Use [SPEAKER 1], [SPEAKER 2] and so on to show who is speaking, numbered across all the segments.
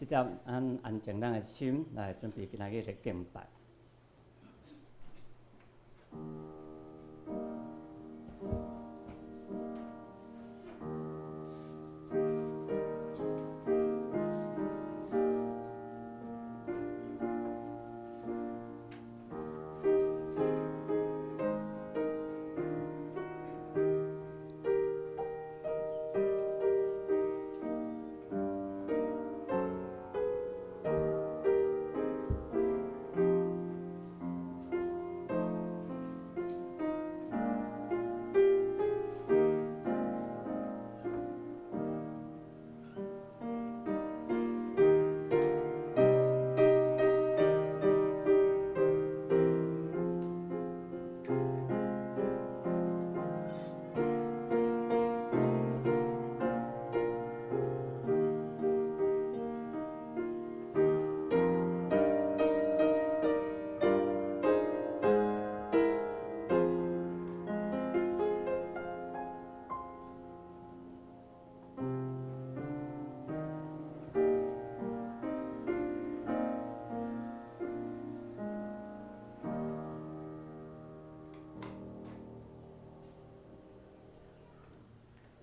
[SPEAKER 1] 即点咱安静咱的心来准备今仔日的敬拜。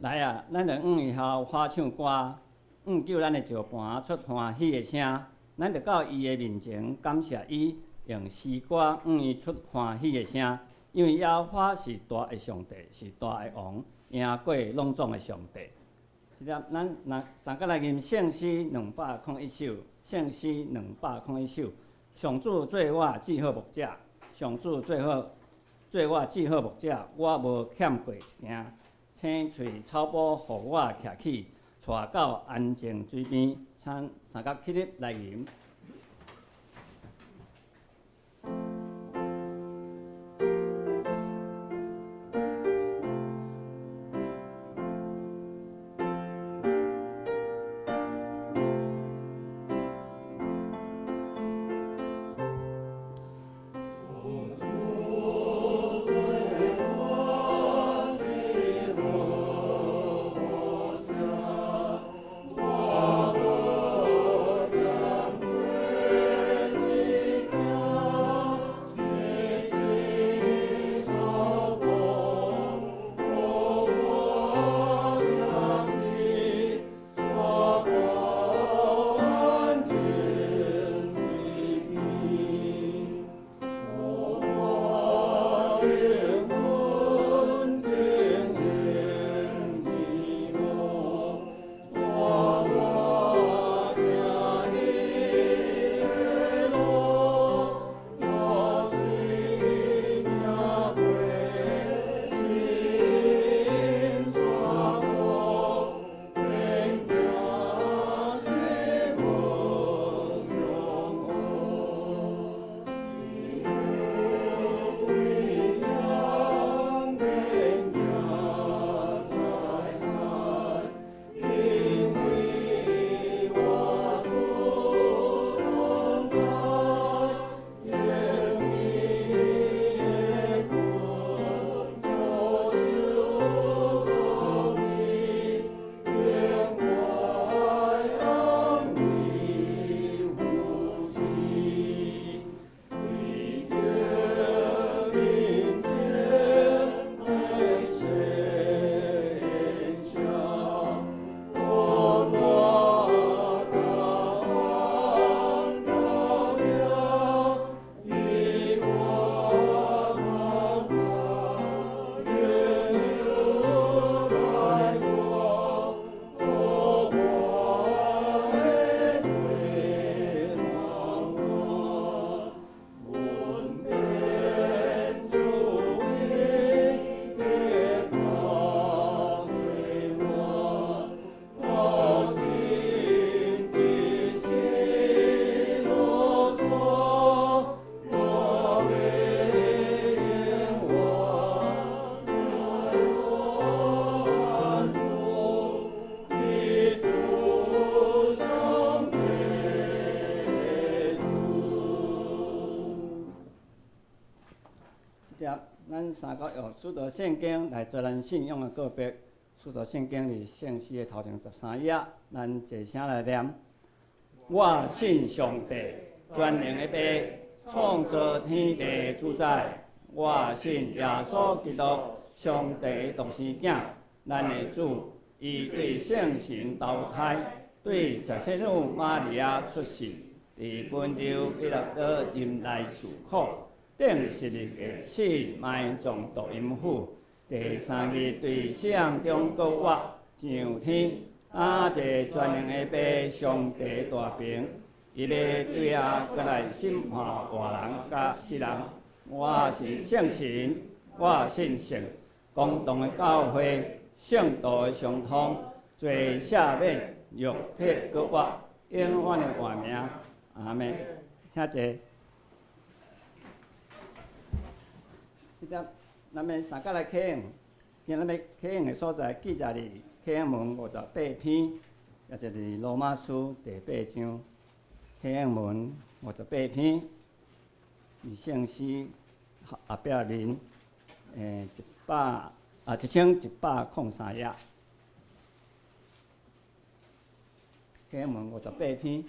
[SPEAKER 1] 来啊！咱着以后花唱歌，救咱的石盘出欢喜的声。咱着到伊的面前，感谢伊，用诗歌伊出欢喜的声。因为耶和华是大的上帝，是大的王，赢过拢总的上帝。即个咱三个来吟圣诗201首，圣诗201首。上主做我至好牧者，上主做我至好牧者，我无欠过一件。青翠草埔，互我徛起，带到安静水边。请三角起立来吟。咱三个用使徒圣经来做咱信仰的告别。使徒圣经是圣诗的头前13页，咱一声来念。我信上帝，全能的爸，创造天地主宰。我信耶稣基督，上帝的独生子，咱的主，伊对圣神投胎，对圣圣女玛利亚出世，伫温柔彼拉多阴内受苦，顶十日的死，埋葬度阴府，第三日对死人中复活，上天。阿一全能的爸，上帝大平，伊要对下过来审判活人甲死人。我是圣神，我信圣，公道的教会，圣道的相通，罪赦免，肉体搁活，永远的活命。阿门。请坐。即只咱们三角来启用，今咱要启用的所在记载伫启用文58篇，也就是罗马书第8章。启用文58篇，以圣诗后壁面1103页。启用文58篇，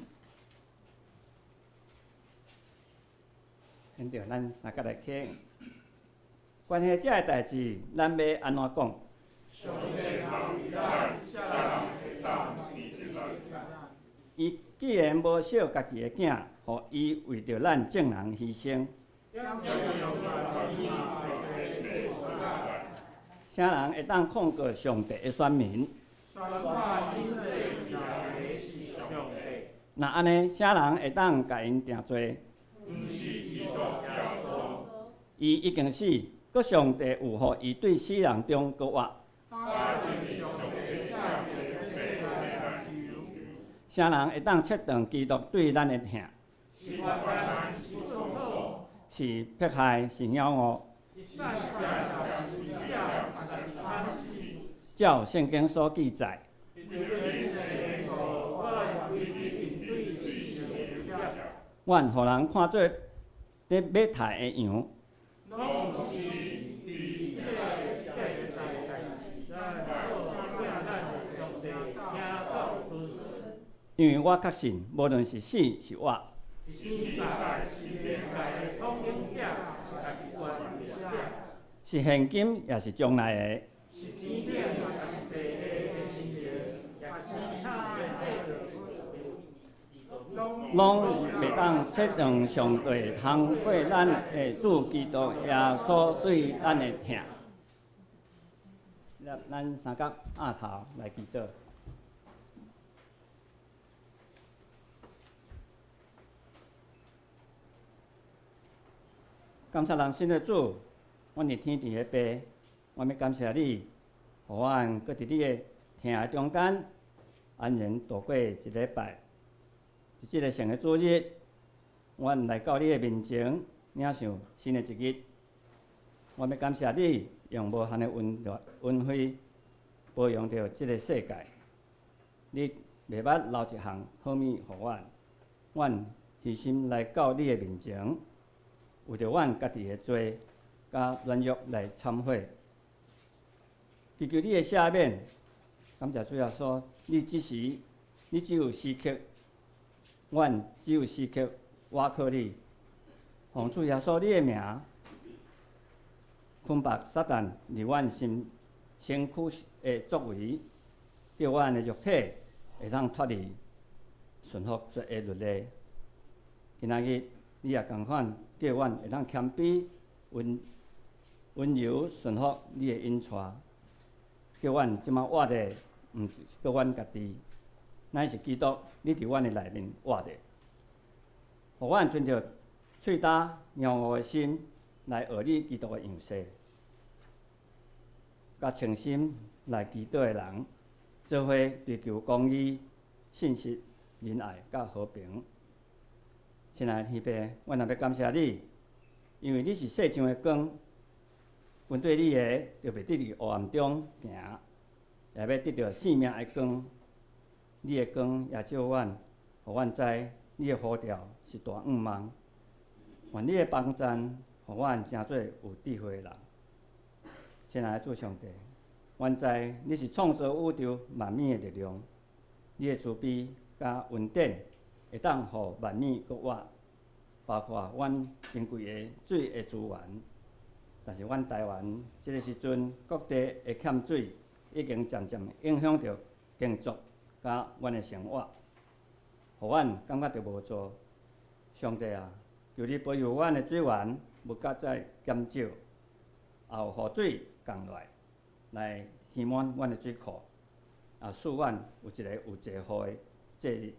[SPEAKER 1] 现着咱三角来启用。关系这个代志，咱要安怎讲？伊既然无惜家己的囝，互伊为着咱众人牺牲。啥人会当抗过上帝的选民？那安尼，啥人会当甲因定罪？伊已经死，搁上帝有互伊对死人中搁活。啥人会当切断基督对咱的疼？是迫害，是妖恶。照圣经所记载，阮互人看做咧买菜的羊。因为我确信，无论是死是活，是现今也是将来的，拢袂当切断上帝通过咱的主基督耶稣对咱的疼。咱三角压头来祈祷。感谢人生的主，阮是天地的爸，我要感谢你，互阮搁伫你的疼爱中间，安然度过一礼拜。伫即个圣的主日，阮来到你的面前，领受新的一日。我要感谢你，用无限的恩惠保养着即个世界。你袂捌留一项好物互阮，阮虚心来到你的面前。为着阮家己的罪，甲软弱来忏悔，祈求你的赦免。感谢主耶稣，你只有时刻，阮只有时刻倚靠你。奉主耶稣你的名，捆绑撒旦伫阮身躯的作为，叫阮的肉体会当脱离顺服罪的律例。今仔日你也共款。叫阮会当谦卑、温柔、顺服你的引带，叫阮即摆活的，毋是叫阮家己，乃是基督，你伫阮的内面活的，互阮存着喙焦骄傲的心来学你基督的样式，甲诚心来祈祷的人，做伙追求公义、信实、仁爱、甲和平。亲爱的天父，阮也要感谢你，因为你是世上的光，跟对你的就袂得伫黑暗中行，也要得到生命的光。你的光也照阮，互阮知你的呼召是大愿望。愿你的帮赞，互阮成做有智慧的人。亲爱的主上帝，阮知你是创造宇宙万物的力量，你的慈悲甲恩典。会当互万米搁活，包括阮珍贵的水的资源。但是阮台湾即个时阵各地会欠水，已经渐渐影响着耕作甲阮的生活，互阮感觉着无助。上帝啊，求你保佑阮的水源，物价再减少，也有雨水降来填满阮的水库，也使阮有一个有济雨的节日，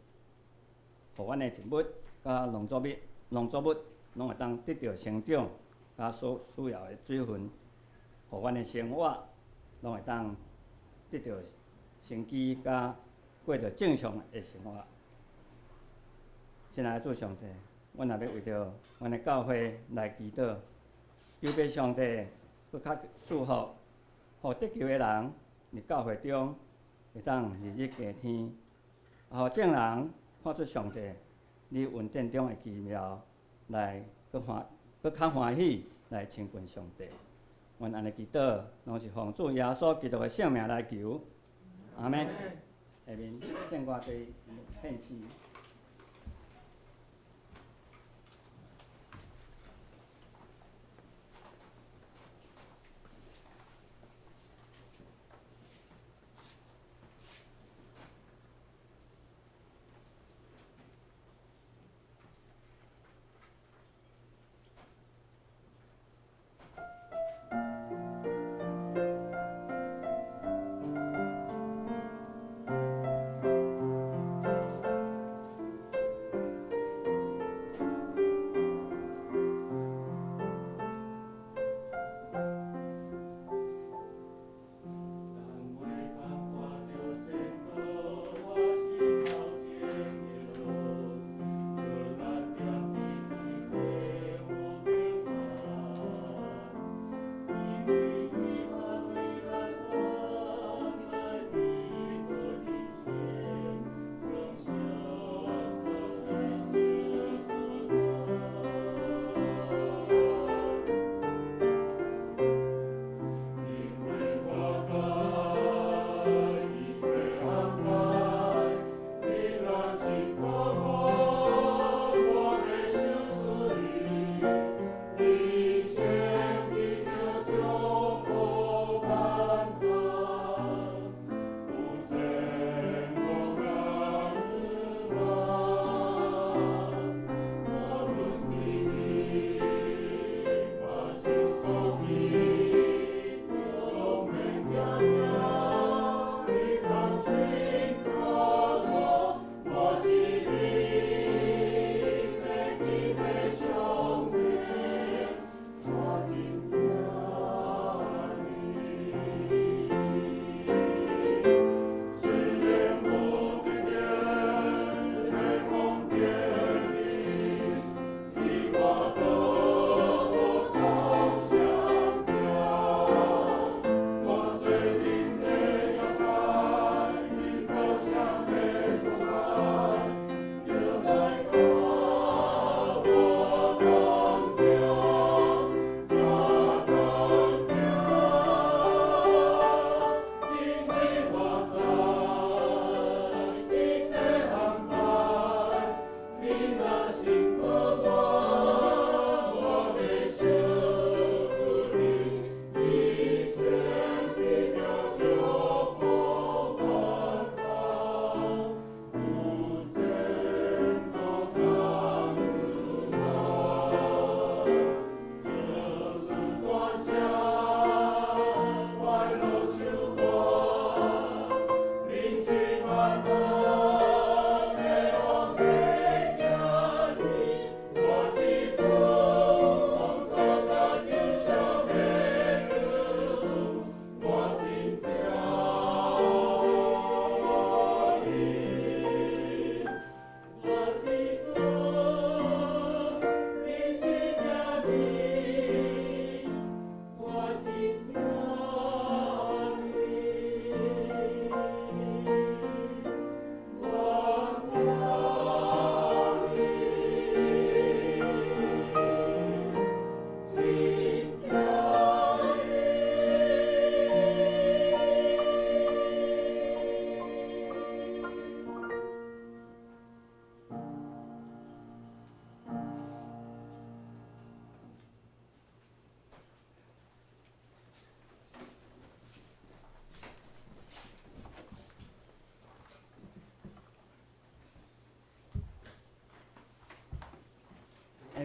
[SPEAKER 1] 互阮的植物甲农作物拢会当得到生长，甲所需要的水分，互阮的生活拢会当得到生机，甲过着正常的生活。亲爱的主上帝，阮也要为着阮的教会来祈祷，求拜上帝搁较祝福，互得救的人伫教会中会当日日加添，也互众人看出上帝你运典中的奇妙，来搁较欢喜来亲近上帝。阮安尼祈祷，拢是奉主耶稣基督的圣名来求，阿门。下面圣歌队献诗。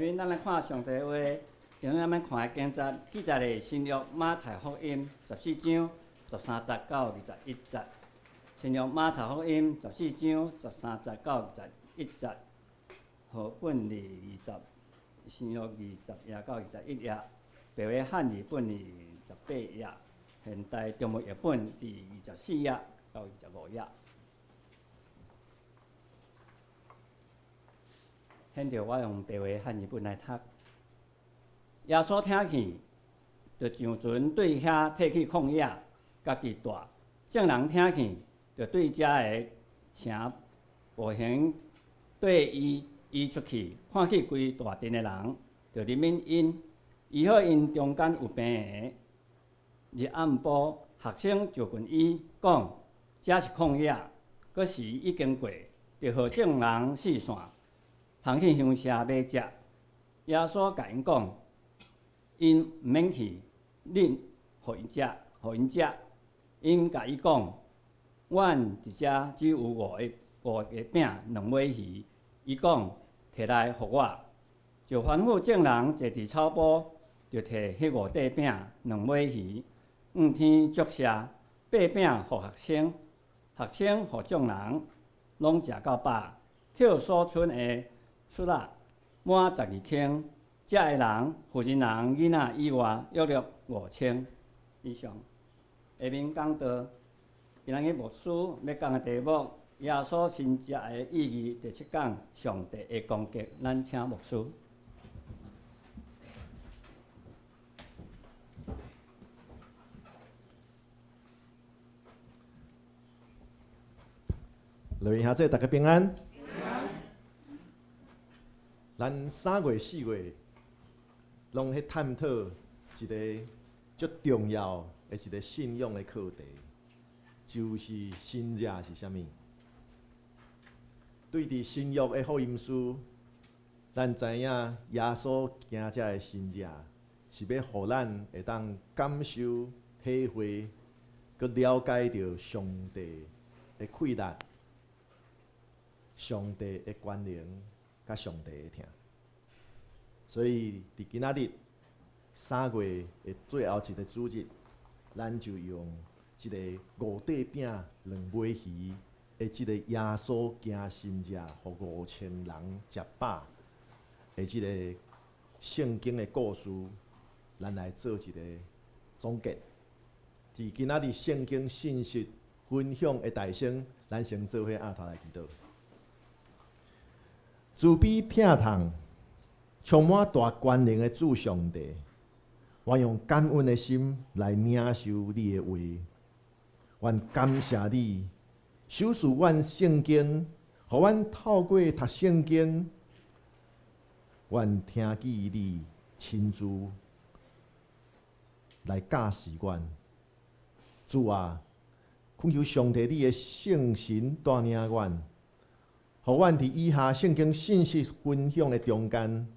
[SPEAKER 1] 面咱来看上帝话，今日咱们看的经节，记载伫新约马太福音14章13节到21节。新约马太福音14章13节到21节，和本字20，新约20页到21页，白话汉语本字18页，现代中文译本第24页到25页。现着我用白话汉语本来读。耶稣听去，就上船对遐提起旷野，家己住。众人听去，就对遮个城步行对伊出去，看见规大阵的人，就怜悯因。伊好因中间有病的。日暗晡，学生就近伊讲：这是旷野，搁时已经过，就互众人四散。通去乡舍买食。耶稣甲因讲：因毋免去，恁互因食。因甲伊讲：阮伫遮只有5个饼2尾鱼。伊讲：摕来互我。就吩咐众人坐伫草埔，就摕迄5块饼2尾鱼，天祝谢，8饼互学生，学生互众人，拢食到饱，扣所剩的出来满12斤，遮个人、妇人、囡仔以外，约5000以上。下面讲到，今仔日牧师要讲的题目：耶稣新食的意义。第7讲，上帝的攻击。咱请牧师。
[SPEAKER 2] 各位兄弟，大家平安。咱3月、4月，拢去探讨一个足重要的一个信仰的课题，就是新约是啥物？对伫新约的福音书，咱知影耶稣行这个新约，是要互咱会当感受、体会，佮了解到上帝的气力。上帝的权能，甲上帝的听，所以伫今仔日3月的最后一个主日，咱就用即个5块饼2尾鱼的即个耶稣行新约，互5000人食饱的即个圣经的故事，咱来做一个总结。伫今仔日圣经信息分享的大声，咱先做伙额头来祈祷。慈悲疼痛、充满大权能的主上帝，我用感恩的心来领受你的话，愿感谢你，守护阮圣经，互阮透过读圣经，愿听见你亲自来教示阮。主啊，恳求上帝你的圣神带领阮。互阮伫以下圣经信息分享的中间，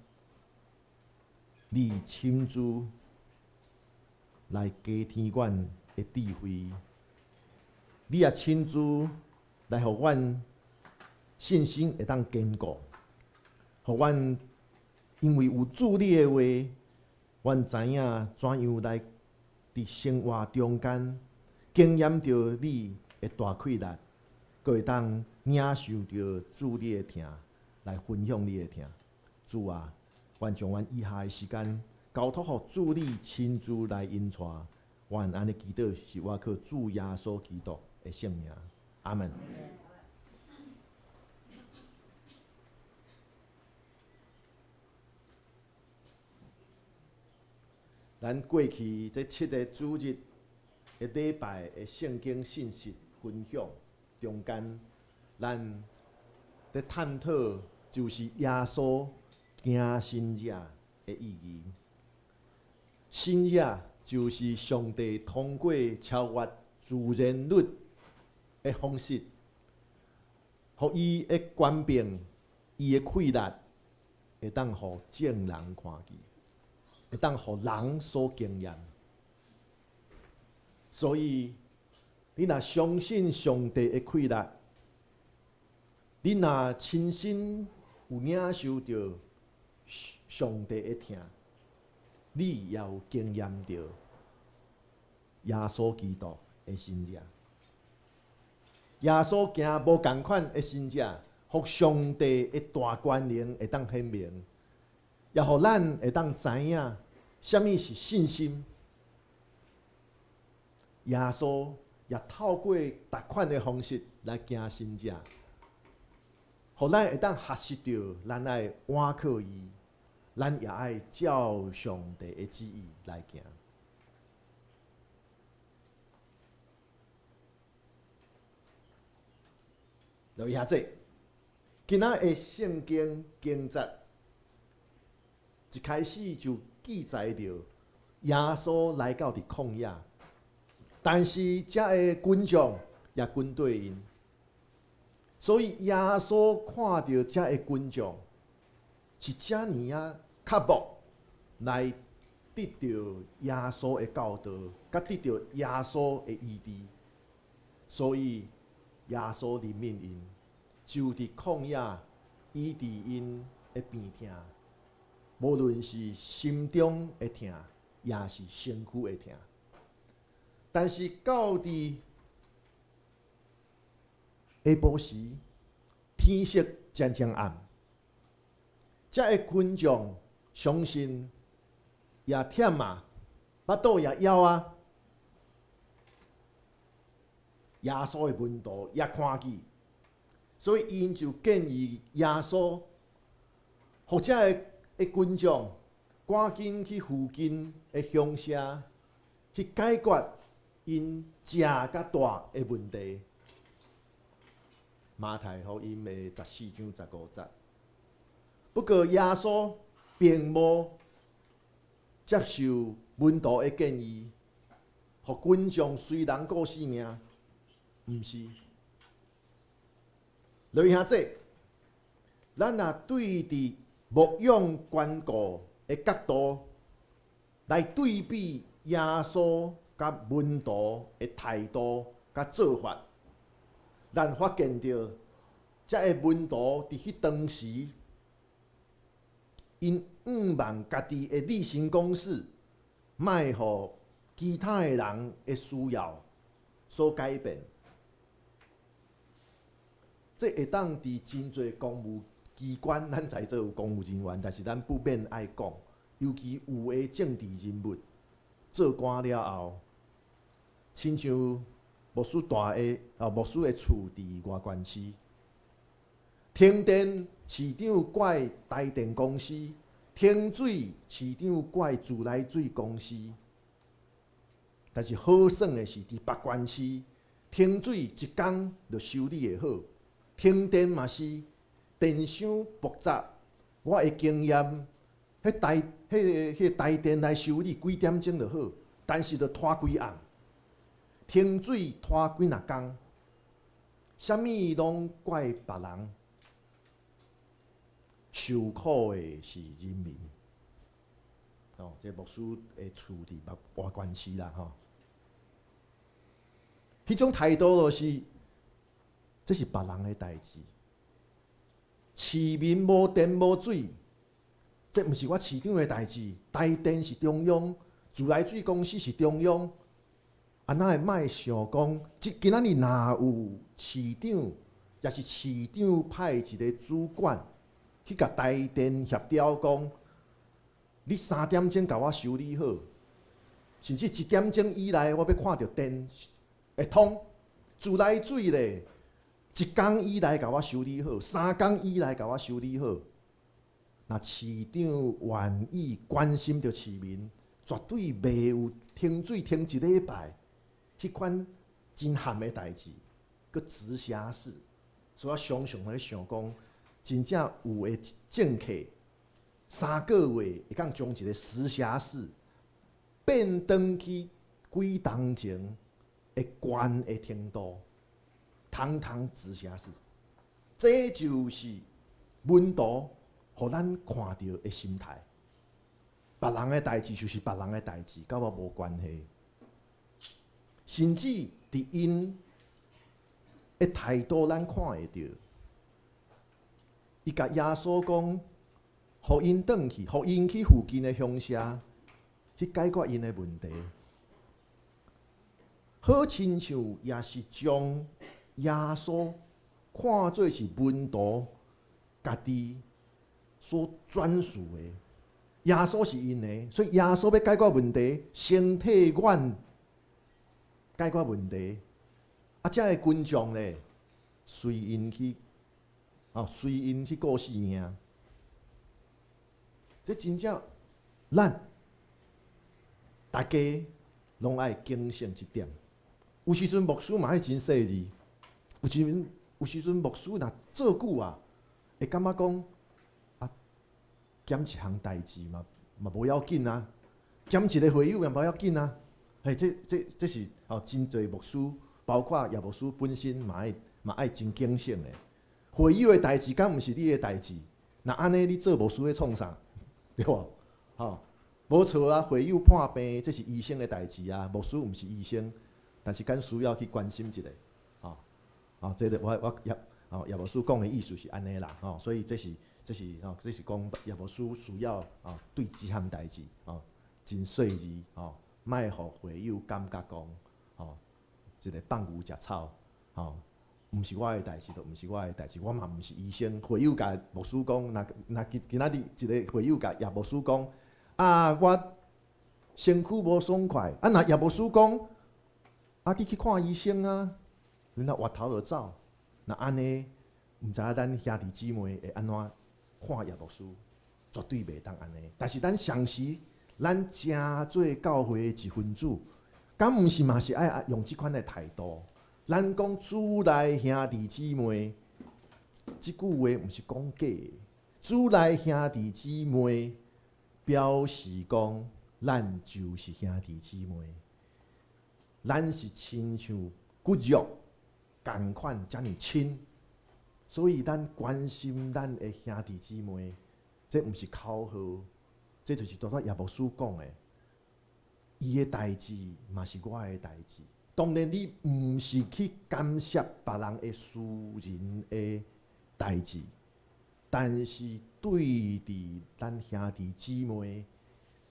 [SPEAKER 2] 你亲自来加添阮的智慧，你也亲自来互阮信心会当坚固，互阮因为有主你的话，阮知影怎样来伫生活中间经验到你的大气力。佫会当领受到主你的听，来分享你的听。主啊，愿将阮以下的时间交托互主你亲自来引带。愿安尼祈祷是我靠主耶稣基督的圣名。阿门。咱过去这7个主日的礼拜的圣经信息分享。中间，咱在探讨就是耶稣行新约的意义。新约就是上帝通过超越自然律的方式，互伊的权柄、伊的气力，会当互众人看见，会当互人所经验。所以，你若相信上帝的气力，你若亲身有领受到上帝会听，你也有经验到耶稣基督的信者。耶稣行无共款的信者，互上帝的大权能会当显明，也互咱会当知影什么是信心。耶稣也透过逐款的方式来行信者，互咱会当学习到，咱爱倚靠伊，咱也爱照上帝的旨意来行。留意下这，今仔的圣经经节一开始就记载着耶稣来到伫旷野，但是遮的群众也跟对因，所以耶稣看到遮的群众是遮尔啊刻薄来得到耶稣的教导，甲得到耶稣的医治，所以耶稣怜悯因，就伫旷野医治因的病痛，无论是心中的痛，也是身躯的痛。但是到伫下晡时，天色渐渐暗，遮个群众相信也忝啊，巴肚也枵啊。耶稣的门徒也看见，所以因就建议耶稣，或者的群众赶紧去附近的乡社去解决因食甲大的问题。马太福音的14章15节。不过耶稣并无接受门徒的建议，互群众虽然顾性命。毋是，留意下这，咱若对伫牧养关顾的角度来对比耶稣甲门徒的态度甲做法，咱发现到，遮个门徒伫迄当时，因望家己的例行公事，莫互其他的人的需要所改变。这会当伫真侪公务机关，咱在座有公务人员，但是咱不免爱讲，尤其有的政治人物做官了后，亲像牧师牧师的厝伫外县市，停电市长怪台电公司，停水市长怪自来水公司，但是好耍的是伫别县市，停水一工就修理会好。停电嘛是电箱爆炸，我的经验，迄台电来修理几点钟就好，但是就拖几暗，停水拖几若工，啥物拢怪别人，受苦的是人民。哦，这牧师的厝伫外县市啦，吼，迄种态度就是。这是别人的代志，市民无电无水，这毋是我市长的代志。台电是中央，自来水公司是中央，啊，哪会莫想讲，今仔日若有市长，也是市长派一个主管去甲台电协调讲，你3点钟甲我修理好，甚至1点钟以内我要看到电会通，自来水咧。1工以内甲我修理好，3工以内甲我修理好。那市长愿意关心着市民，绝对袂有停水停1礼拜，迄款真罕的代志，佮直辖市。所以我常常咧想讲，真正有的政客3个月会当将一个直辖市变转去几当前的悬的程度。堂堂直辖市，这就是门徒互咱看到的心态。别人的代志就是别人的代志，甲我无关系。甚至伫因的态度，咱看会到，伊甲耶稣讲：互因转去，互因去附近的乡下去解决因的问题。好亲像也是将耶稣看做是门徒家己所专属的。耶稣是因的，所以耶稣要解决问题，先替阮解决问题。啊，遮个群众咧，随因去，随因去过性命。这真正，咱大家拢爱警醒一点。有时阵牧师嘛爱真细致，有时阵牧师若做久啊，会感觉讲啊，减一项代志嘛无要紧啊，减一个会友也无要紧啊。嘿，这是真侪牧师，包括叶牧师本身嘛爱真警醒的。会友的代志，敢毋是你的代志？那安尼你做牧师咧创啥？对无？无错啊！会友破病，这是医生的代志啊。牧师毋是医生，但是敢需要去关心一下。这个我叶牧师讲的意思是安尼啦。所以这是讲叶牧师需要对这项代志真细致莫互会友感觉讲一个放牛食草毋是我的代志，就毋是我的代志。我嘛毋是医生。会友甲牧师讲，若今仔日一个会友甲叶牧师讲，我身躯无爽快。若叶牧师讲，你去看医生啊，然后滑头就走。那安尼，毋知影咱兄弟姊妹会安怎看叶牧师？绝对袂当安尼。但是咱常时，咱正做教会的一份子，敢毋是嘛是爱用即款的态度？咱讲主内兄弟姊妹，即句话毋是讲假的。主内兄弟姊妹表示讲，咱就是兄弟姊妹，咱是亲像骨肉共款，遮尔亲，所以咱关心咱的兄弟姊妹，这毋是口号，这就是拄叶牧师讲的，伊的代志嘛是我的代志。当然，你毋是去干涉别人的私人的代志，但是对伫咱兄弟姊妹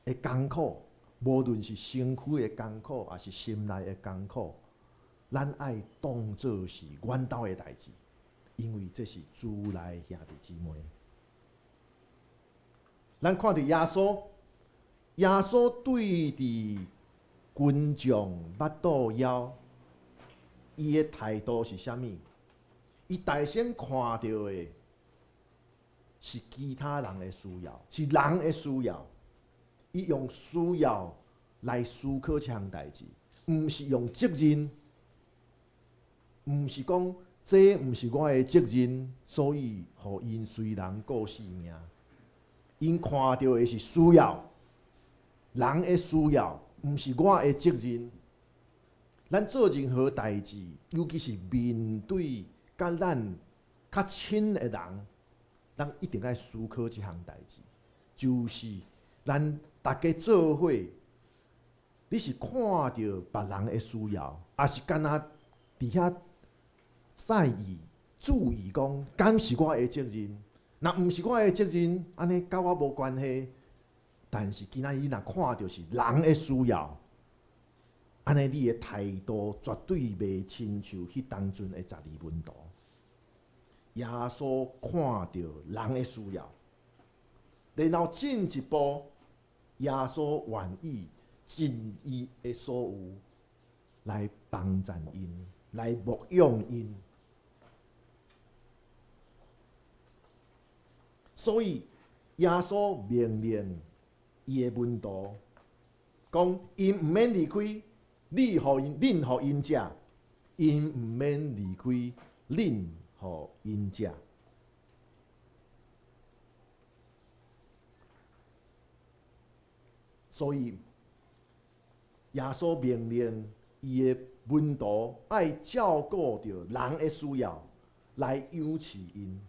[SPEAKER 2] 的艰苦，无论是身躯的艰苦，还是心内的艰苦，咱爱当作是阮兜的代志，因为这是主内兄弟姊妹。咱看到耶稣对伫群众捌倒腰，伊的态度是啥物？伊大先看到的是其他人的需要，是人的需要。伊用需要来思考这项代志，毋是用责任，毋是讲这毋是我的责任，所以互因随人过性命。因看到的是需要，人的需要。毋是我的责任，咱做任何代志，尤其是面对甲咱较亲的人，咱一定爱思考这项代志，就是咱大家做伙，你是看到别人的需要，还是干那伫遐在意、注意讲，敢是我的责任？若毋是我的责任，安尼甲我无关系。但是今仔日若看到是人的需要，安尼你的态度绝对袂亲像迄当阵的12门徒。耶稣看到人的需要，然后进一步，耶稣愿意尽伊的所有来帮助因，来牧养因。所以耶稣命令伊的门徒讲：因毋免离开，恁互因食；因毋免离开，恁互因食。所以耶稣命令伊的门徒爱照顾着人的需要，来养饲因。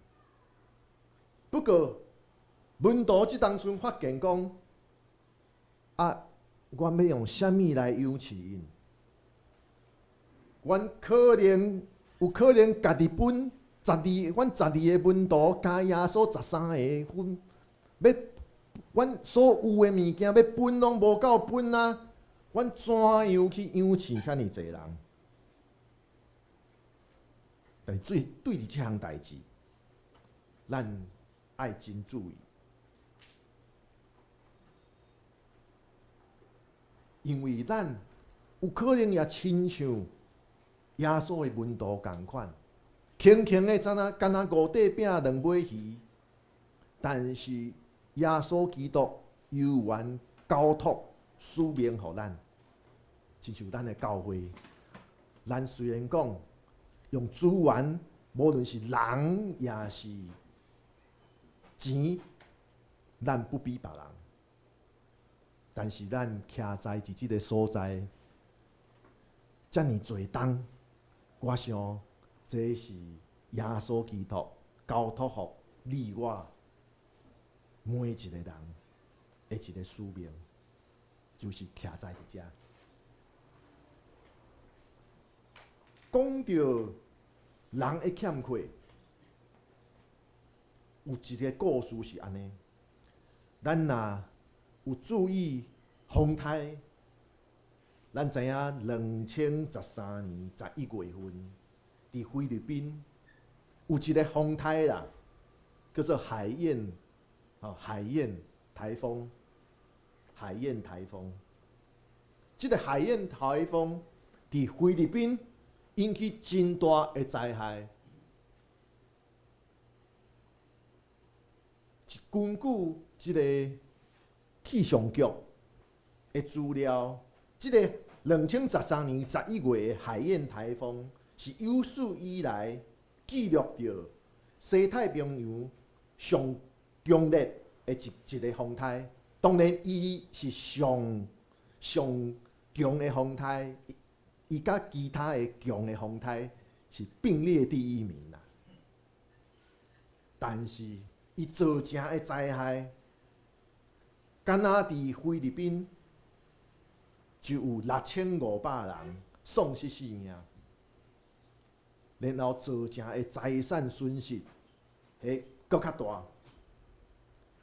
[SPEAKER 2] 不过，门徒即当阵发现讲，我要用啥物来养饲因？阮有可能家己本12个门徒加耶稣13个，阮要阮所有的物件要分拢无够分啊！阮怎样去养饲遐尼侪人？但对伫即项代志，咱爱真注意，因为咱有可能也亲像耶稣的门徒共款，轻轻的敢若五块饼两尾鱼，但是耶稣基督犹原交托使命予咱，亲像咱的教会，咱虽然讲用资源，无论是人也是钱，咱不比别人，但是咱徛在即个所在，遮尔侪冬，我想这是耶稣基督交托予你我每一个人的一个使命，就是徛在伫遮。讲到人的欠缺，有一个故事是安尼：咱若有注意风台，咱知影2013年11月份，伫菲律宾有一个风台啦，叫做海燕，海燕台风。海燕台风，这个海燕台风伫菲律宾引起真大的灾害。根据这个气象局的资料，这个2013年11月的海燕台风是有史以来记录到西太平洋上强烈的一个风台。当然，伊是上强的风台，伊甲其他的强的风台是并列第1名啦。但是，伊造成的灾害，敢若伫菲律宾就有6500人丧失性命，然后造成的财产损失会搁较大。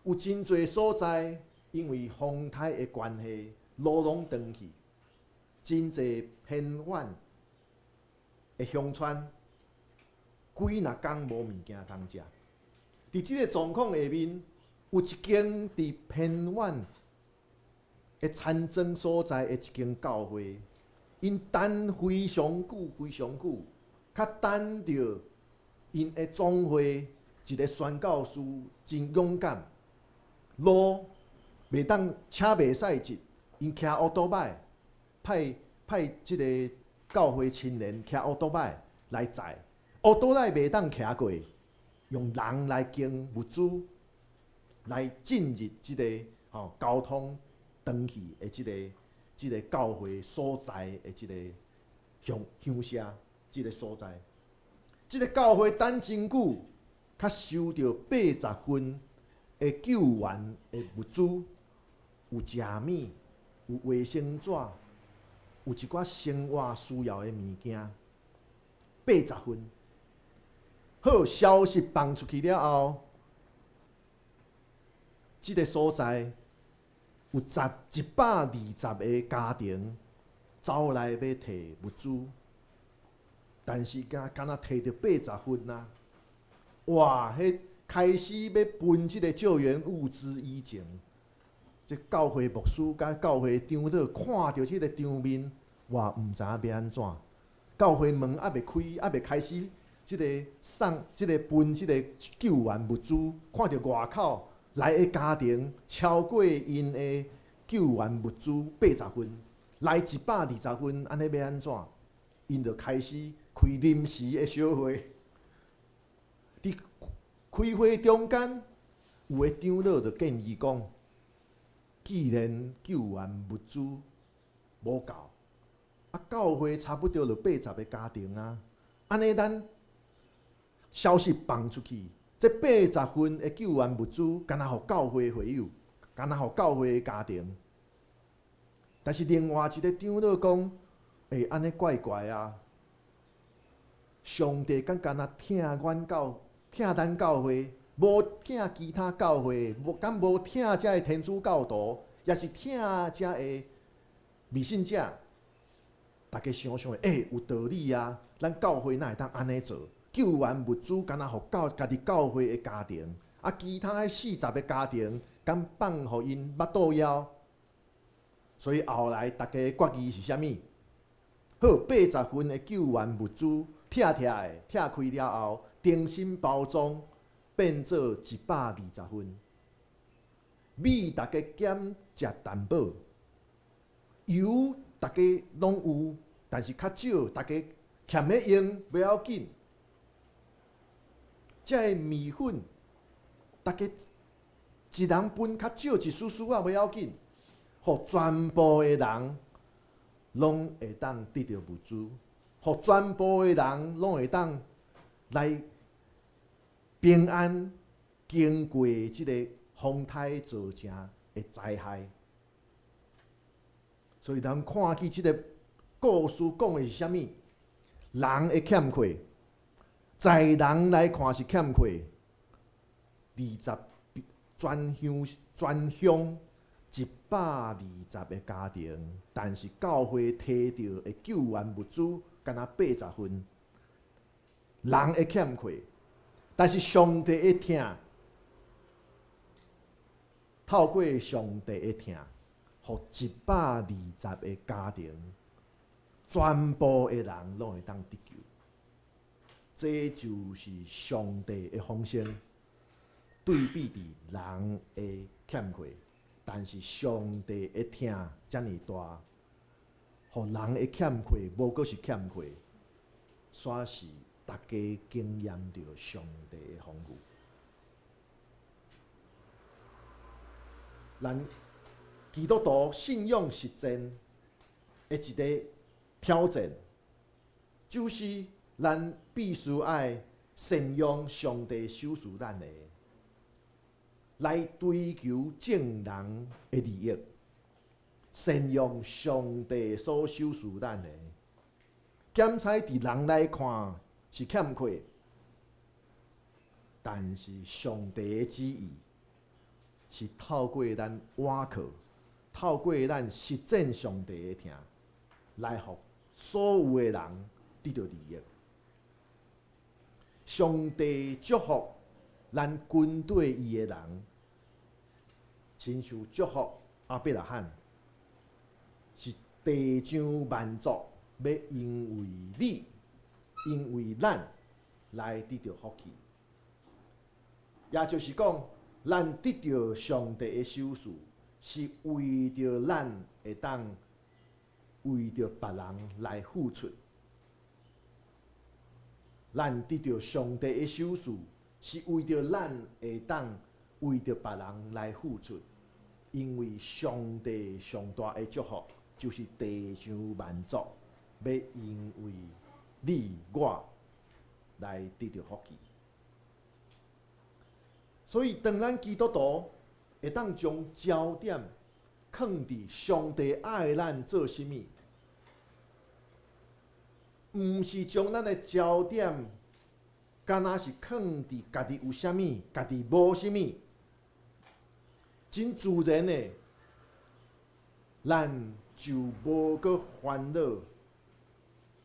[SPEAKER 2] 有真侪所在，因为风台的关系，路拢断去，真侪偏远的乡村，几若工无物件通食。伫即个状况下面，有一间伫偏远的参政所在的一间教会，因等非常久，较等着因的总会一个宣教师真勇敢，路袂当车袂使入，因骑奥多摆，派即个教会青年骑奥多摆来载，奥多摆袂当骑过，用人来经物资来进入即个交通登去的即个教会所在的即个乡舍，即个所在，即个教会等真久，较收到80份的救援的物资，有食米，有卫生纸，有一寡生活需要的物件，80份。好，消息放出去了后，即个所在有120个家庭走来要摕物资，但是敢若摕到80份啊！哇，迄开始要分即个救援物资以前，即教会牧师甲教会长老看到即个场面，哇，毋知影要安怎。教会门还未开，还未开始。即个分即个救援物资，看到外口来的家庭超过因的救援物资80份，来120份，安尼要安怎？因就开始开临时的小会。伫开会中间，有个长老就建议讲，既然救援物资无够，教会差不多就80个家庭啊，安尼咱消息放出去，这80份的救援物资，敢若互教会会友，敢若互教会的家庭。但是另外一个长老讲，安尼怪怪啊！上帝敢若疼咱教会，无听其他教会，无听遮个天主教徒，也是听遮个未信者，大家想想，有道理啊！咱教会哪会当安尼做？救援物资敢若互家己教会的家庭，啊，其他迄40个家庭，敢放互因腹肚枵？所以后来大家的决议是啥物？好，80份的救援物资，拆的拆开了后，重新包装，变做120份。米大家减食淡薄，油大家拢有，但是较少，大家欠咧用袂要紧。这个米粉，大家一人分较少一丝丝啊，袂要紧，互全部的人拢会当得到物资，互全部的人拢会当来平安经过即个风台造成的灾害。所以咱看起即个故事讲的是啥物？人的欠缺。在人来看是欠缺20全乡120个家庭，但是教会摕到的救援物资敢若80份，人会欠缺，但是上帝会听，透过上帝会听，互120个家庭，全部的人拢会当得救。这就是上帝的丰盛，对比伫人的欠缺，但是上帝的听遮尔大，互人的欠缺无过是欠缺，煞是大家经验到上帝的丰富。咱基督徒信仰实践的一个挑战，就是咱必须爱善用上帝授予咱的，来追求正人的利益。善用上帝所授予咱的，检采伫人来看是欠缺，但是上帝的旨意是透过咱倚靠，透过咱实践上帝的听，来互所有的人得到利益。上帝祝福咱军队伊的人，亲像祝福阿伯拉罕，是地上万族要因为你，因为咱来得到福气。也就是讲，咱得到上帝的授予，是为着咱会当为着别人来付出。咱得到上帝的授予，是为着咱会当为着别人来付出，因为上帝上大的祝福，就是地上万族要因为你我来得到福气。所以，当咱基督徒会当将焦点放伫上帝爱咱做甚物，毋是将咱的焦点，敢若是放伫家己有啥物，家己无啥物，真自然的，咱就无搁烦恼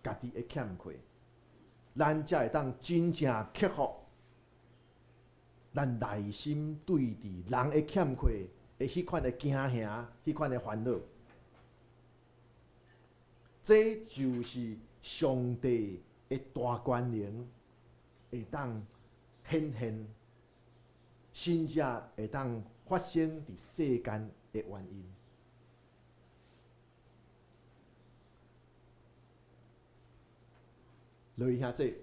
[SPEAKER 2] 家己的欠缺，咱才会当真正克服咱内心对伫人的欠缺的迄款的惊吓，迄款的烦恼。这就是上帝的大权能会当显现，甚至会当发生伫世间的原因。落去兄弟，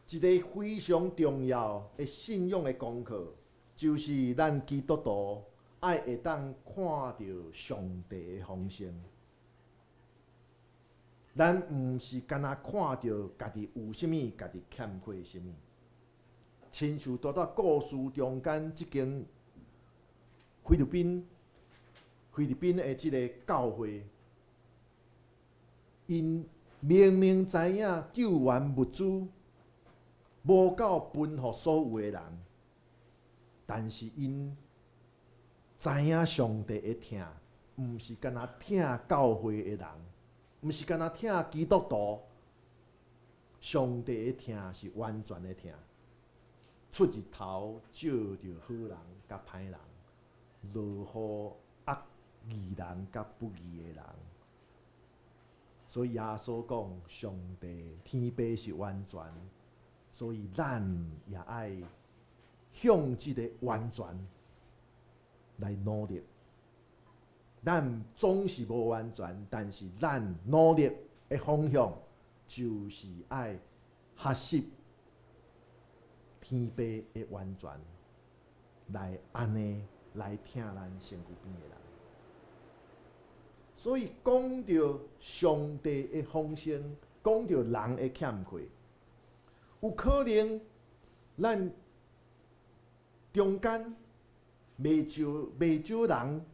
[SPEAKER 2] 一个非常重要的信仰的功课，就是咱基督徒爱会当看到上帝的丰盛。咱毋是干那看到家己有啥物，家己欠缺啥物。亲像在故事中间，即间菲律宾的即个教会，因明明知影救援物资无够分予所有的人，但是因知影上帝的疼，毋是干那疼教会的人，毋是干那疼基督徒。上帝的疼是完全的疼，出日头照着好人甲歹人，落雨压义人甲不义的人。所以耶稣讲，上帝天父是完全，所以咱也爱向即个完全来努力。咱总是无完全，但是咱努力的方向就是爱学习天父的完全，来安尼来听咱身躯边的人。所以讲到上帝的丰盛，讲到人的欠缺，有可能咱中间袂少人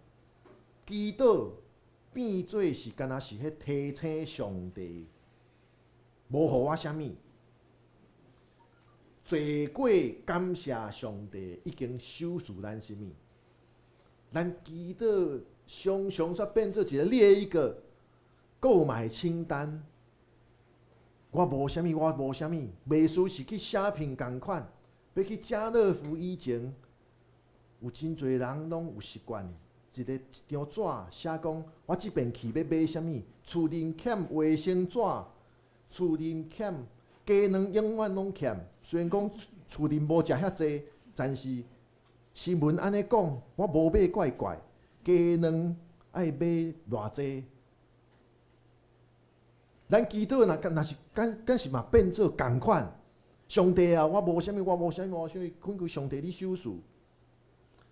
[SPEAKER 2] 祈祷变做是干那是迄提醒上帝，无互我啥物，罪过感谢上帝已经收拾咱啥物，咱祈祷常常煞变做一个列一个购买清单。我无啥物，我无啥物，袂输是去shopping共款，要去家乐福以前，有真侪人拢有习惯，一张纸写讲，我即边去要买啥物，厝里欠卫生纸，厝里欠鸡卵，永远拢欠。虽然讲厝里无食遐济，但是新闻安尼讲，我无买怪怪。鸡卵爱买偌济？咱祈祷若是敢是嘛变做共款？上帝啊，我无啥物，我无啥物，困求上帝你收拾。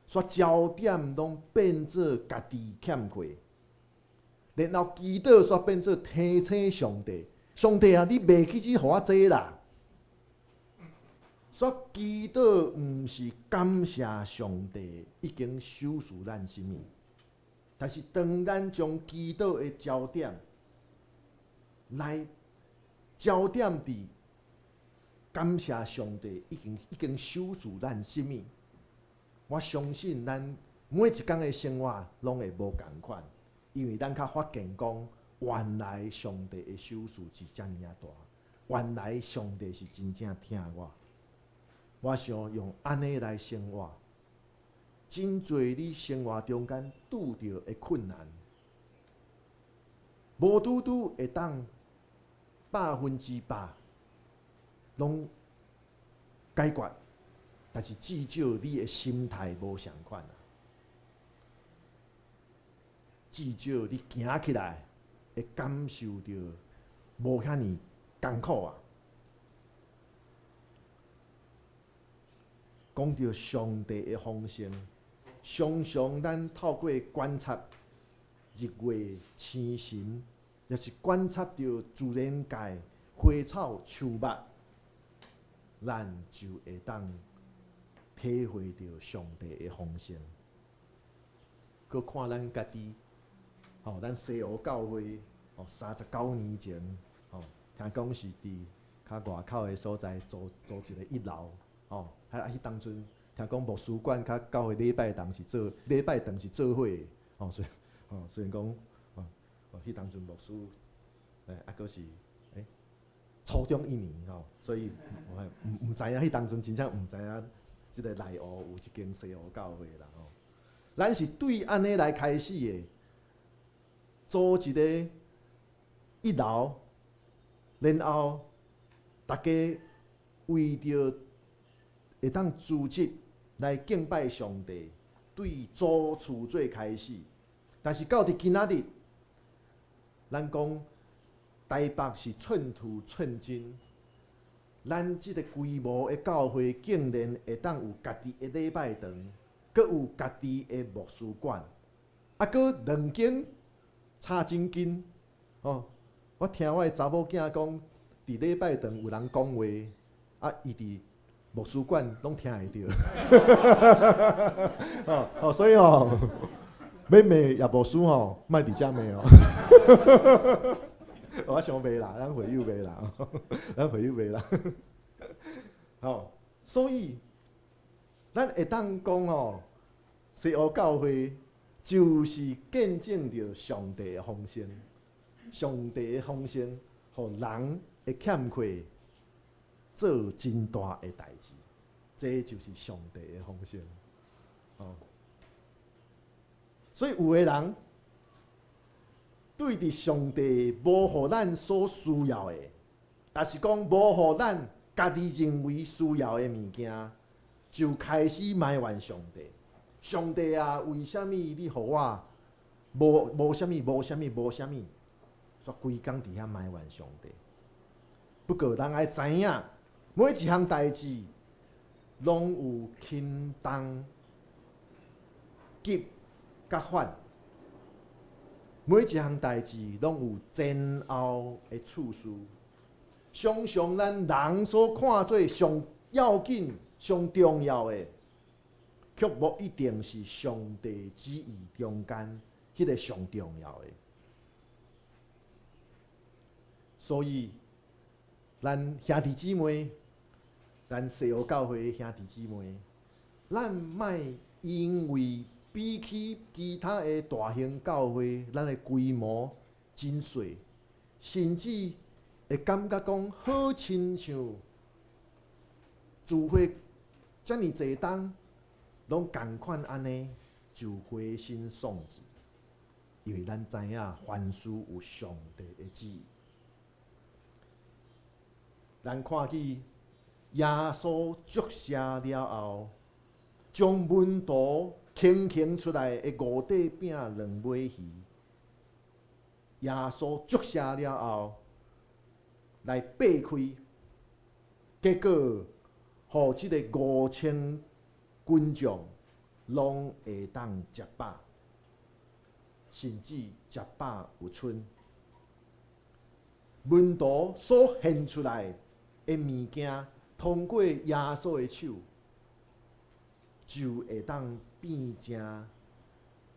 [SPEAKER 2] 煞焦点拢变做家己欠缺，然后祈祷煞变做提醒上帝。上帝啊，你袂去只互我济啦。煞祈祷毋是感谢上帝已经收拾咱啥物。但是，当咱将祈祷的焦点来焦点伫感谢上帝已经收拾咱啥物，我相信咱每一天的生活拢会无共款，因为咱较发现讲，原来上帝的收拾是遮尔啊大，原来上帝是真正疼我。我想用安尼来生活。真侪你生活中间拄着的困难，无拄拄会当100%拢解决，但是至少你的心态无相款啊。至少你行起来会感受到无遐尼艰苦啊。讲到上帝的丰盛。常常咱透过观察日月星辰，也是观察到自然界花草树木，咱就会当体会到上帝的丰盛。佮看咱家己，咱西湖教会，39年前，听讲是伫较外口的所在租一个1楼，迄当阵。听讲牧师馆甲教会礼拜堂是做伙的，虽然讲，迄当阵牧师，阁是初中1年所以毋知影迄当阵真正毋知影，即个内湖有一间西湖教会啦咱是对安尼来开始的，租一个1楼，然后大家为着会当组织。来敬拜上帝，对租厝做开始。但是到伫今仔日，咱讲台北是寸土寸金，咱即个规模的教会竟然会当有家己的礼拜堂，阁有家己的牧师馆，阁2间差真紧。我听我的查某囝讲，伫礼拜堂有人讲话，伊伫。牧师馆拢听会到，所以要骂叶牧师莫伫遮骂我想骂啦，咱会友骂啦，所以咱会当讲西欧教会就是见证着上帝的丰盛，上帝的丰盛，互人会欠缺做真大的代志，这就是上帝的丰盛。所以有的人对伫上帝无互咱所需要的，也是讲无互咱家己认为需要的物件，就开始埋怨上帝。上帝啊，为什么你互我无啥物，煞规工伫遐埋怨上帝？不过人爱知影，每一项代志拢有轻重急甲缓，每一项代志拢有前后的次序。常常咱人所看做上要紧、上重要的，却无一定是上帝旨意中间迄个上重要的。所以，咱兄弟姊妹，咱西欧教会的兄弟姊妹，咱莫因为比起其他的大型教会，咱的规模真小，甚至会感觉讲好亲像聚会遮尔济档，拢共款安尼，就灰心丧志。因为咱知影凡事有上帝的旨意。咱看见耶稣祝谢了后，将门徒倾出来的五块饼、两尾鱼，耶稣祝谢了后，来掰开，结果，互即个5000群众拢会当食饱，甚至食饱有剩。门徒所献出来的物件，通过耶稣的手，就会当变成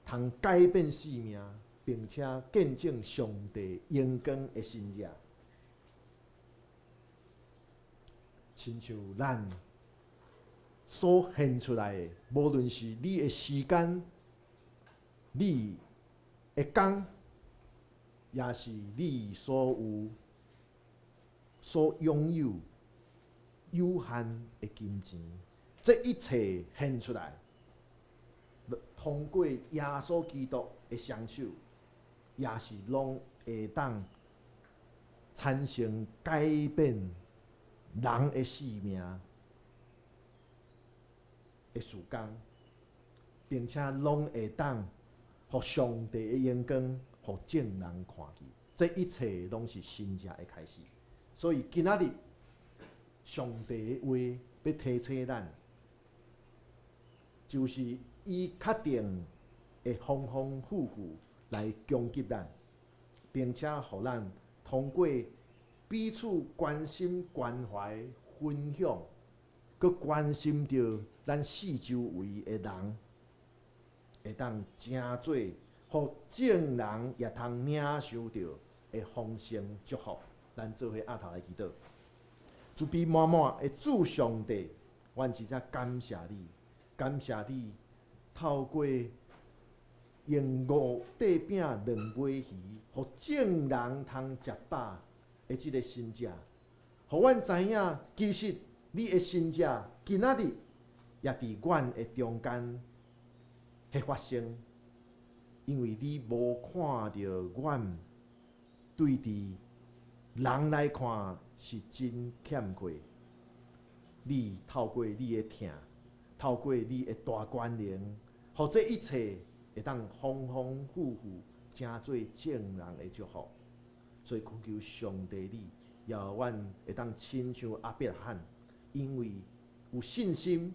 [SPEAKER 2] 通改变生命，并且见证上帝荣光的新者。亲像咱所献出来的，无论是你的时间、你的工，也是你所有、所拥有有限的金钱，这一切献出来，通过耶稣基督的双手，也是拢会当产生改变人的生命的时间，并且拢会当互上帝的荣光，互众人看见。这一切拢是新者的开始。所以今仔日，上帝的话要提醒咱，就是伊确定会丰丰富富来攻击咱，并且互咱通过彼此关心、关怀、分享，佮关心着咱四周围的人，会当真做，互众人也通领受着的丰盛祝福。咱做伙压头来祈祷，主必满满的主上帝，阮真正感谢你，感谢你透过用5块饼、2尾鱼，互众人通食饱的即个新者，互阮知影，其实你的新者今仔日也伫阮的中间会发生，因为你无看到阮对伫人来看是真欠缺，你透过你的疼，透过你的大权能，互这一切会当丰丰富富，成做众人的祝福。所以恳求上帝你，也阮会当亲像阿伯罕，因为有信心，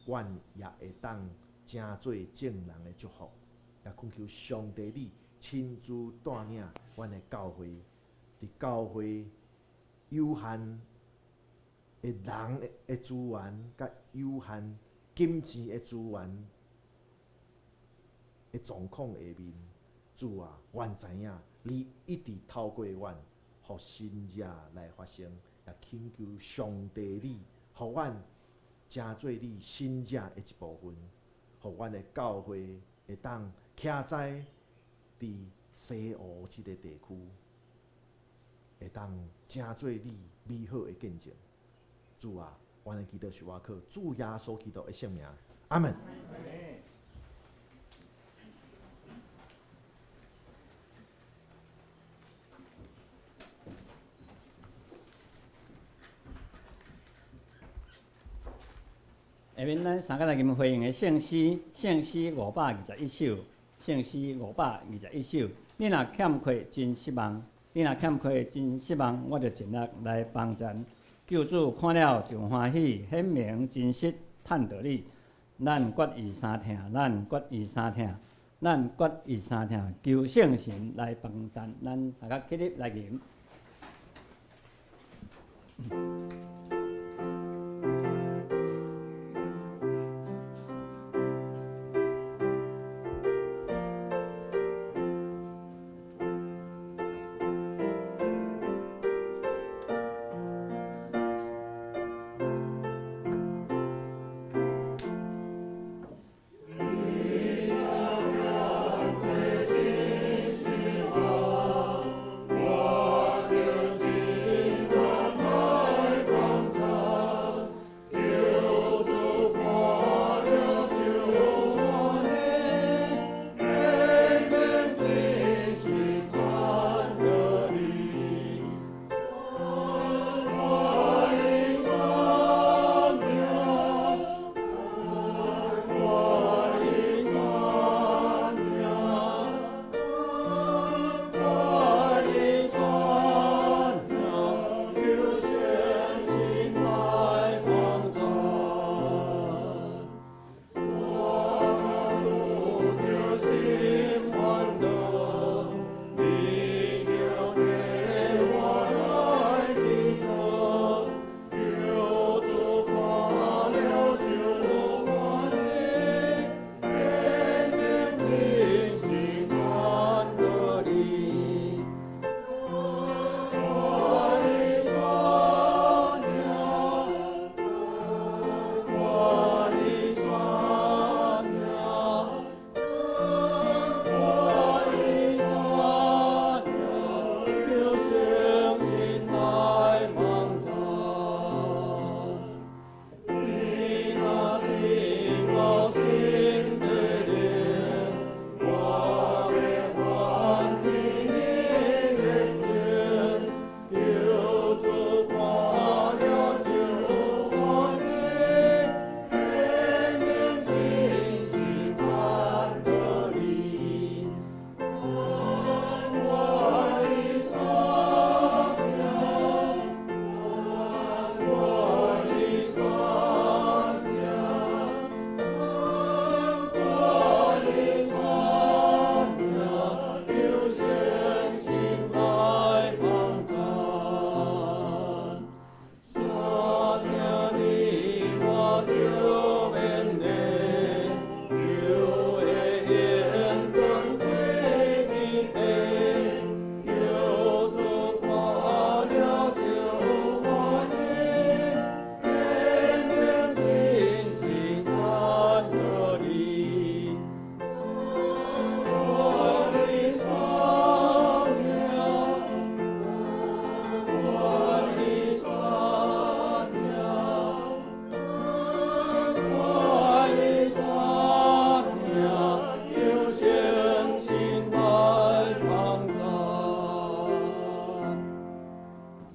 [SPEAKER 2] 阮也会当成做众人的祝福。也恳求上帝你亲自带领阮的教会。伫教会有限的人的资源，甲有限金钱的资源的状况下面，主啊，阮知影你一直透过阮，互新者来发生，也请求上帝你，互阮成做你身者的一部分，互阮的教会会当徛在伫西湖即个地区，会当成做你美好的见证。主啊，阮的祈祷是我靠主耶稣基督的圣名，阿门。
[SPEAKER 1] 下面咱三个来吟回应的圣诗，圣诗521首，圣诗521首。你若欠缺真失望，我就尽力来帮咱。救主看了就欢喜，显明真实趁着你。咱决意三听，求圣神来帮咱。咱三个起立来吟。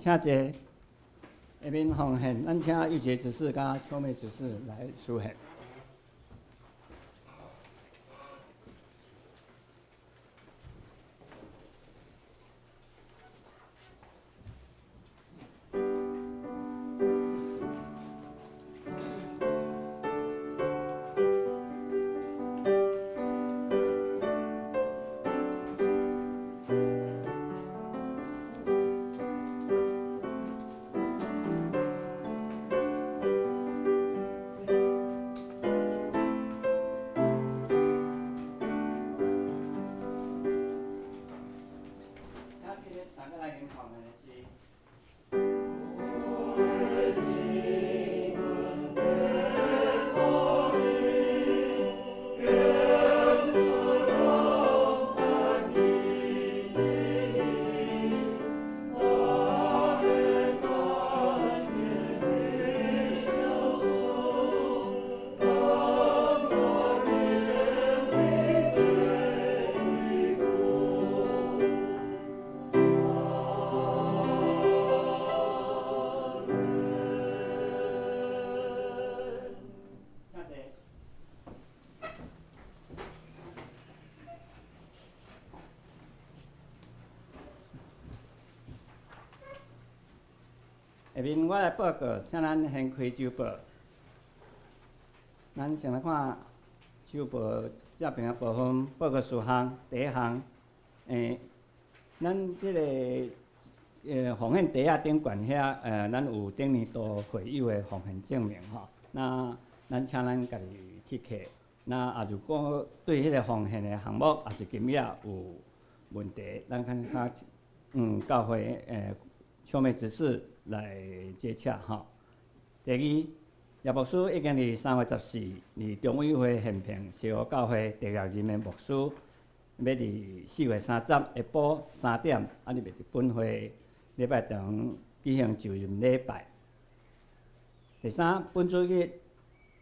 [SPEAKER 1] 请坐，下面奉献，咱请玉洁执事甲秋梅执事来书献。面我来报告，请咱先开周报。咱先来看周报这边的部分，报告事项。第一项，咱即个奉献地啊顶悬遐，咱有顶年度会友的奉献证明吼。那咱请咱家己去刻。那如果对迄个奉献的项目也是金额有问题，咱较教会书面指示来接洽吼。第二，叶牧师已经伫3月14日中委会宪评西湖教会地业人的牧师，要伫4月30下晡3点，入伫本会礼拜堂举行就任礼拜。第三，本主日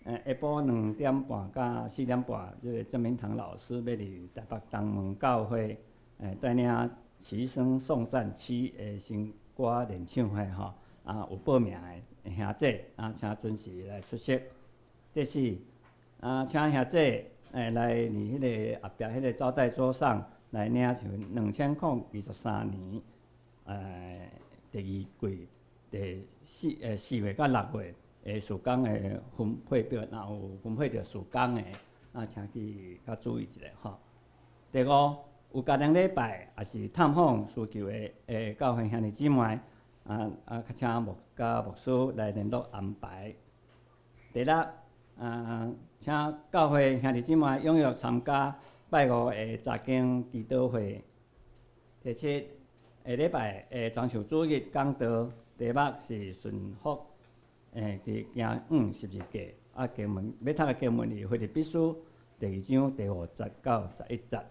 [SPEAKER 1] 下晡2点半到4点半，这个郑明堂老师要伫台北东门教会带领齐声颂赞期的新歌联唱会吼，有报名的兄弟请准时来出席。第四，请兄弟来伫迄个后壁迄个招待桌上来领像2023年第二季第4月到6月事工的分配表，若有分配着事工的，请去较注意一下吼。第五，有家庭礼拜，也是探访需求的教会兄弟姊妹，请牧师来联络安排。第六，请教会兄弟姊妹踊跃参加拜五的查经祈祷会。第七，下礼拜装修主日讲道题目是顺服，伫行12届，经文要读的经文是腓立比书第2章第5节到11节。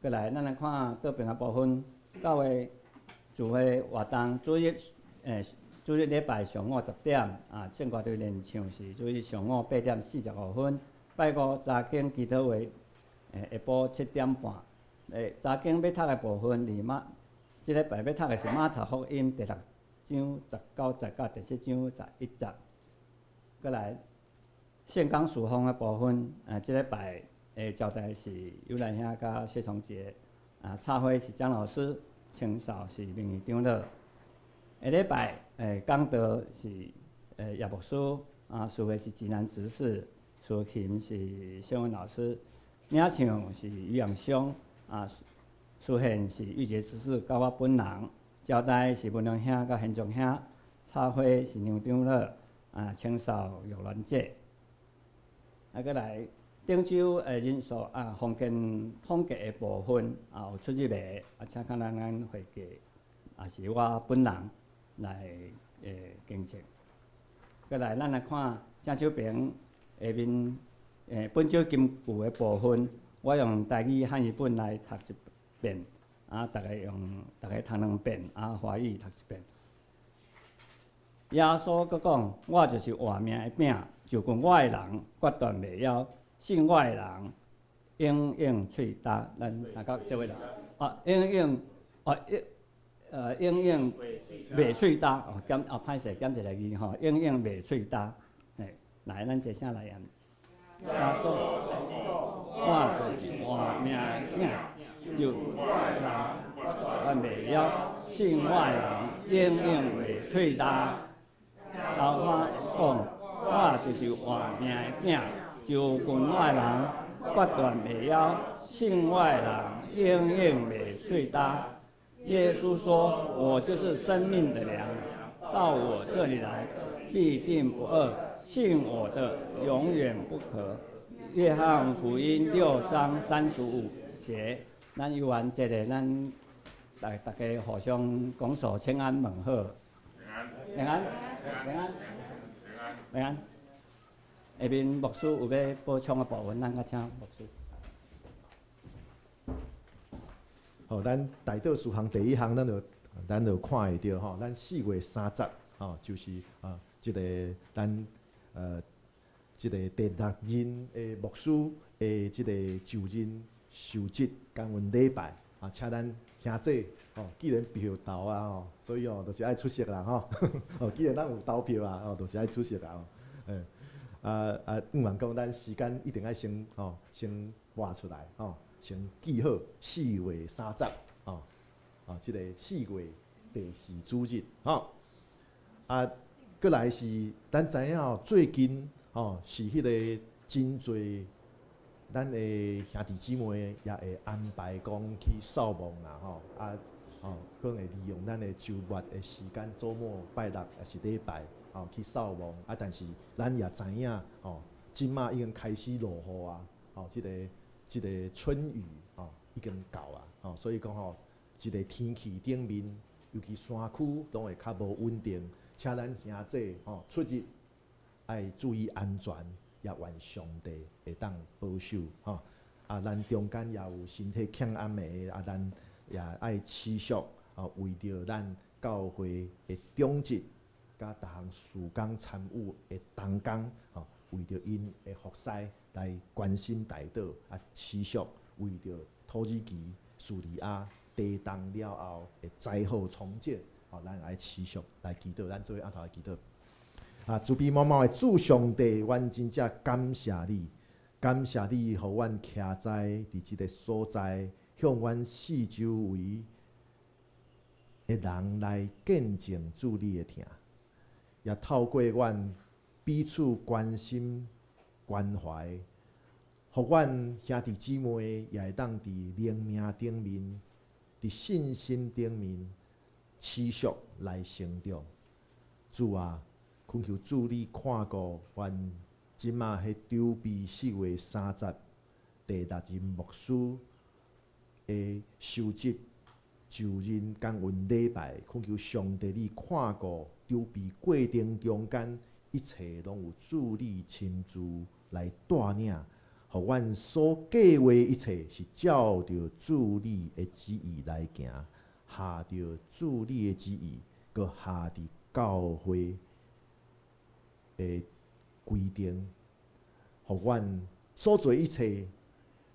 [SPEAKER 1] 过来，咱来看倒边的部分。教会聚会活动主日，主日礼拜上午10点，圣歌队联唱是主日上午8点45分。拜五查经祈祷会，下晡7点半。查经要读的部分，即礼拜要读的是马太福音第6章19节到第7章11节。过来，圣港事奉的部分，即礼拜交代是有兰兄甲谢崇杰，插花是张老师，清扫是名誉长老。下礼拜讲道是叶牧师，书会是济南执事，书琴是谢文老师，领唱是于阳兄，书献是玉洁执事甲我本人，交代是文良兄甲现状兄，插花是杨长老，清扫玉兰姐。过来。顶周人数封建统计的部分有出入的，请看咱会计，也是我本人来更正。过来，咱来看正手边下面本周金句的部分，我用台语汉语本来读一遍，大家读2遍，华语读1遍。耶稣佫讲：我就是活命的饼，就跟我的人决断袂了。信我的人，永永喙焦。咱三角这位人，永永袂喙焦。歹势减一个字吼，永永袂喙焦。来，咱一声来念。耶稣，我就是活命的饼，就人袂了。信我的人，永永袂喙焦。老话讲，我就是活命的饼。就跟我的人决断袂了，信我的人永远袂喙焦。耶稣说：“我就是生命的粮，到我这里来，必定不饿；信我的，永远不渴。”约翰福音6章35节。咱游完这个，咱大家互相拱手请安问好。平安，平安，平安。下面牧师有要补充的部分，咱请牧师。
[SPEAKER 2] 好，咱大道事项第1项，咱就看会到吼，咱4月30就是即个咱即个第6任的牧师的即个就任受职感恩礼拜请咱兄弟既然票投所以就是爱出席啦既然咱有投票就是爱出席啦毋愿讲咱时间一定爱先画出来先记好4月30即个4月第4主日啊，过来是咱知影哦，最近哦是迄个真侪咱的兄弟姊妹也会安排讲去扫墓啦吼，可能会利用咱的周末的时间，周末拜六还是礼拜去扫墓但是咱也知影即马已经开始落雨啊，即个春雨已经到啊，所以讲一个天气顶面，尤其山区拢会较无稳定，请咱兄弟出入爱注意安全。也愿上帝会当保守咱中间也有身体欠安的，咱也爱持续为着咱教会的长职，甲逐项事工参与的同工为着因的服侍来关心代祷持续为着土耳其、叙利亚地动了后的灾后重建咱爱持续来祈祷，咱做伙按头来祈祷。慈悲满满的主上帝，阮真正感谢你，感谢你，互阮徛在伫即个所在，向阮四周围的人来见证主你的疼，也透过阮彼此关心关怀，互阮兄弟姊妹也会当伫灵命顶面、伫信心顶面持续来成长。主啊！恳求主你看顾阮即马迄筹备4月30第6日牧师的收集就任感恩礼拜，恳求上帝你看顾筹备过程中间一切拢有主你亲自来带领，互阮所计划一切是照着主你的旨意来行，下着主你的旨意，搁下伫教会的规定，互阮所做一切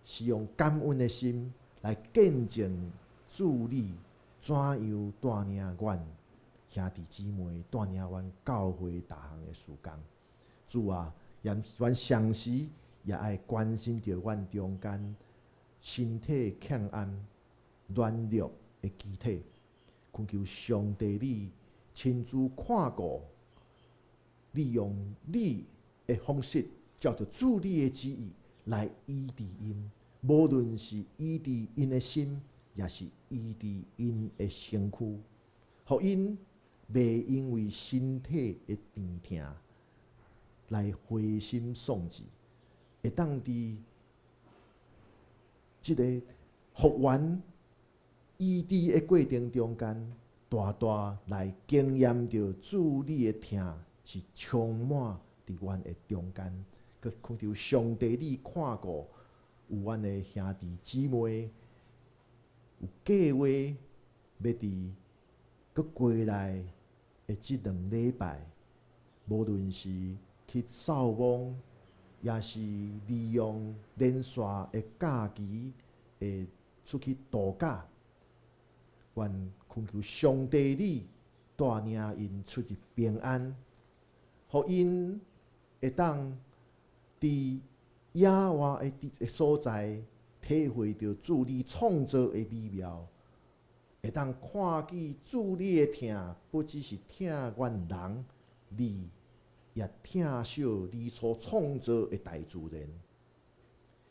[SPEAKER 2] 是用感恩的心来见证主你怎样带领阮兄弟姊妹，带领阮教会逐项的事工。主啊，阮常时也爱关心着阮中间身体欠安、软弱的肢体，恳求上帝你亲自看顾。利用你的方式，照着主你的旨意来医治因，无论是医治因的心，也是医治因的身躯，互因袂因为身体的病痛来灰心丧志，会当伫即个复原医治的过程中间，大大来经验着主你的疼。是充满伫阮的中间，佮恳求上帝你看顾有阮的兄弟姊妹，有计划要伫佮过来的即2礼拜，无论是去扫墓，也是利用连续的假期会出去度假，愿恳求上帝你带领因出入平安。互因会当伫野外的所在，体会到主你创造的美妙，会当看见主你的疼，不只是疼阮人，你也疼惜你所创造的大自然。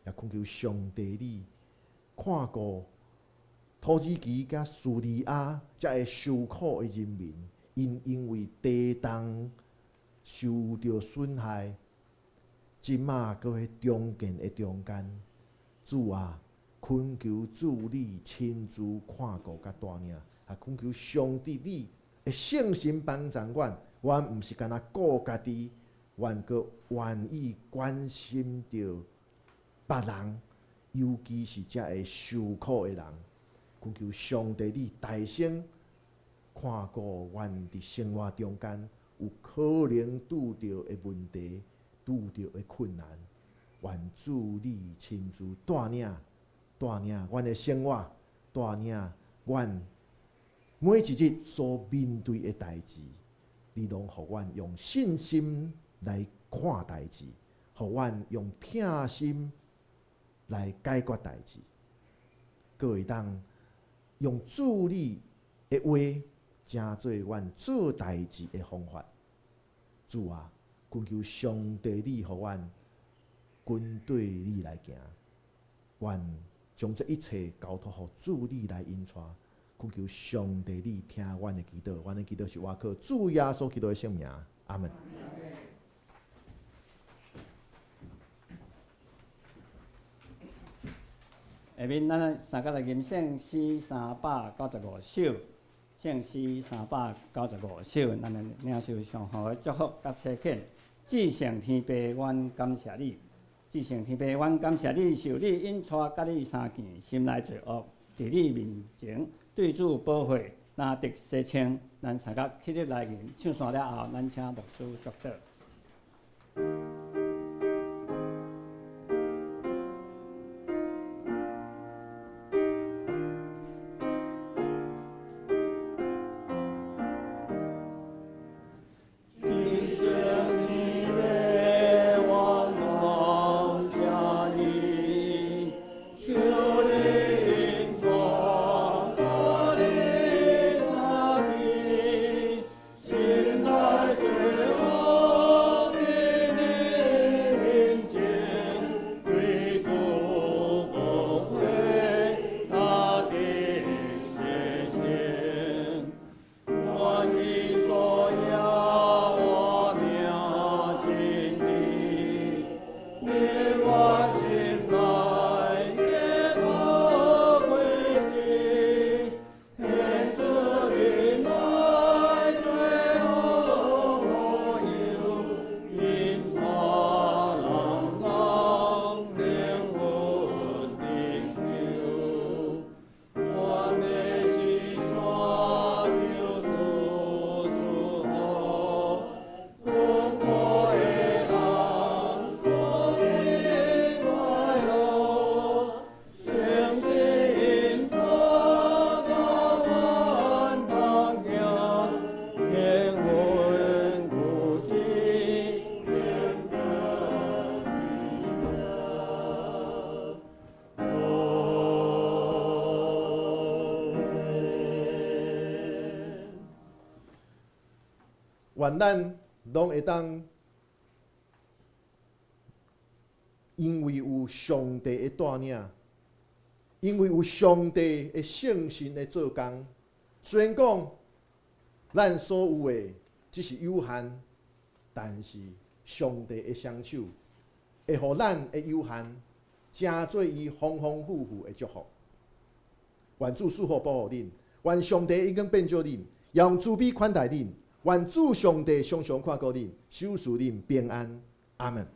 [SPEAKER 2] 也恳求上帝你看顾土耳其甲叙利亚才会受苦的人民，因为地动。受到损害，即马搁喺重建的中间，主啊，恳求主你亲自看顾甲带领，恳求上帝你的圣心帮助阮，阮毋是干那顾家己，阮搁愿意关心着别人，尤其是遮会受苦的人，恳求上帝你大声看顾阮伫生活中间。有可能拄着的问题，拄着的困难，愿主你亲自带领阮的生活，带领阮每一日所面对的代志，你拢互阮用信心来看代志，互阮用疼心来解决代志，各会当用主你的话成做阮做代志的方法。主啊，恳求上帝你互阮跟对你来行，愿将这一切交托互主你来引带。恳求上帝你听阮的祈祷，阮的祈祷是我靠主耶稣基督的圣名，阿门。
[SPEAKER 1] 下面咱三个来吟圣诗395首，圣诗395首，咱来领受上好的祝福甲赐恳。至圣天父，阮感谢你；至圣天父，阮感谢你，受你引带，甲你相见，心内罪恶，伫你面前对主保会，拿得洗清。咱三个起立来吟，唱散了后，咱请牧师祝祷。
[SPEAKER 2] 愿咱拢会当，因为有上帝的带领，因为有上帝的圣神的做工。虽然讲咱所有的只是有限，但是上帝的双手会互咱的有限，成做伊丰丰富富的祝福。愿主赐福保护恁，愿上帝已经变照恁，也用慈悲款待恁。愿主上帝常常看顾恁，守护恁平安。阿门。